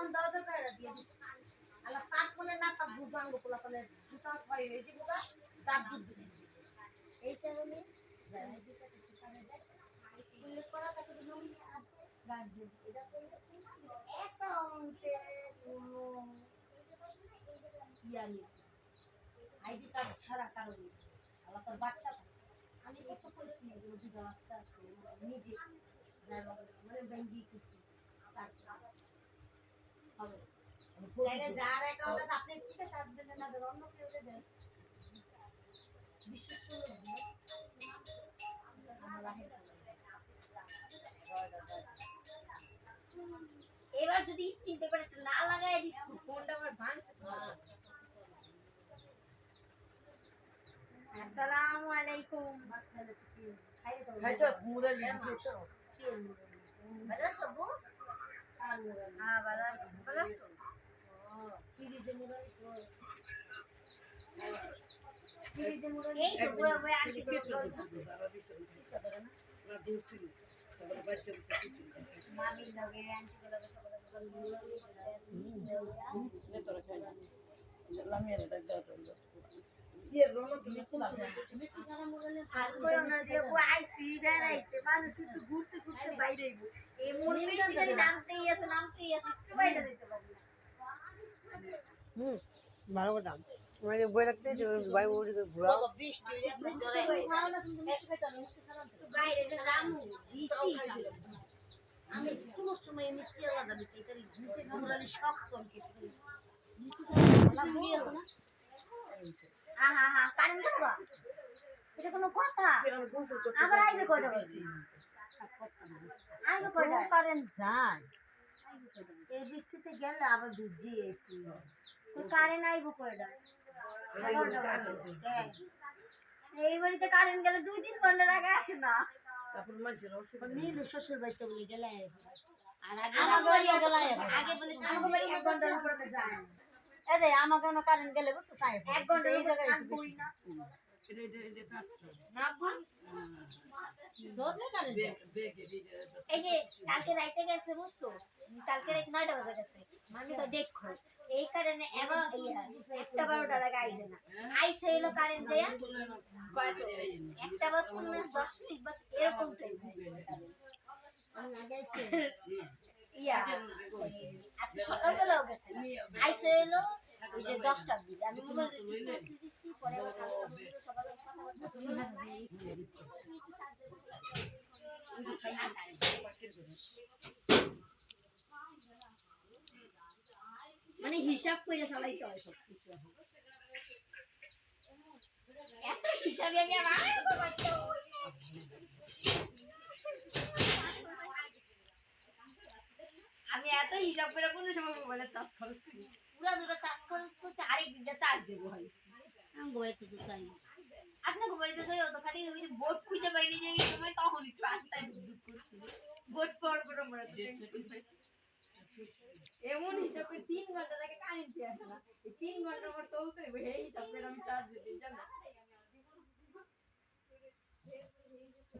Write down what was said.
তখন দাও দাও করে দিয়ে দিছি আলা পাক বলে না পাক বুবাঙ্গ পোলা বলে জুতা হয় এই যে বুবা দাঁত দুধ দিছি এইটা হলে যারা দিতে সেখানে দেখ উল্লেখ করা থাকে যে নমিনি আছে গার্জেন এটা করলে অ্যাকাউন্টে কোনো ইয়ানি আইডি কার্ড ছাড়া কারণে আলা তোর বাচ্চা আমি কত কইছি যে দুটো বাচ্চা আছে নিজে মানে ব্যাংকি করছি তারপর হবে তাহলে যার অ্যাকাউন্ট আছে আপনি ঠিক আছে আসবেন না দেন অন্য কেউ দেন বিশেষ করে এবার যদি স্ক্রিন পেপারটা না লাগায় দিস ফোনটা আমার ভাঙছে আসসালামু আলাইকুম খাইছো মুড়া লিখেছো ভালো সবু হ্যাঁ ভালো ভালো এই তো বুয়া বুয়া আন্টি না দূরছিল তারপরে বাচ্চা উঠেছিল মামি লগে আন্টি লগে সবাই তোরা খাই লামিয়ারে ডাক দাও ইয়ে রোনো তুমি কোন সময় আর করোনা দিয়ে ও আইসি বেড়াইছে মানুষ একটু ঘুরতে ঘুরতে বাইরে আইবো এই মন বেশি করে নামতেই আছে একটু বাইরে যেতে পারি না ভালো কথা মানে বই রাখতে ভাই ওরে ঘোরা বৃষ্টি আপনি জড়াই বাইরে যে রামু বৃষ্টি আমি কোন সময় মিষ্টি আলাদা দিতে এটাই ঘুরতে ঘুরালে সব কম কেটে হা কারেন্ট দেবো এটা কোনো কথা আবার আইবে কয়টা আইবে কয়টা কারেন্ট যায় এই বৃষ্টিতে গেলে আবার ভিজি একটু তো কারেন্ট আইবে কয়টা এই বাড়িতে কারেন্ট গেলে 2-3 ঘন্টা লাগে আসে না তারপর মানুষের অসুখ নীল শ্বশুর বাড়িতে বলে গেলে আর আমার বাড়ি গেলে আগে বলে আমার বাড়ি 1 ঘন্টার উপরে যায় এদে আমাকে কোনো কারেন্ট গেলে বুঝছো তাই 1 ঘন্টা এই জায়গায় থাকবই না না বল জোরে কারেন্ট এই যে কালকে রাইতে গেছে বুঝছো কালকে রাইতে 9টা বাজে গেছে আমি তো দেখো এই কারণে এবার একটা 12টা লাগে আইবে না আইছে এলো কারেন্ট যায় কয়তো একটা বস্তু মানে 10 মিনিট বা এরকম টাইম ইয়া আজকে সকালবেলাও গেছে আইছে এলো ওই যে 10টার দিকে আমি মোবাইল দিচ্ছি পরে আবার সকালে মানে হিসাব করে চালাইতে হয় সব কিছু এত হিসাবে আমি আর আমি এত হিসাব করে কোনো সময় মোবাইলে চার্জ খরচ করি পুরা দুটো চার্জ খরচ করতে আরেক দিনটা চার্জ দেবো হয় আপনার ঘুমাইতে যাই অত খালি ওই যে বোট খুঁজে পাইনি যে এই সময় তখন একটু আত্মায় দুঃখ করছি বোট পাওয়ার পর আমরা এমন হিসাব করে 3 ঘন্টা লাগে কারেন্ট আসে না এই 3 ঘন্টা আমার চলতে এই হিসাব করে আমি চার্জ দিই জানো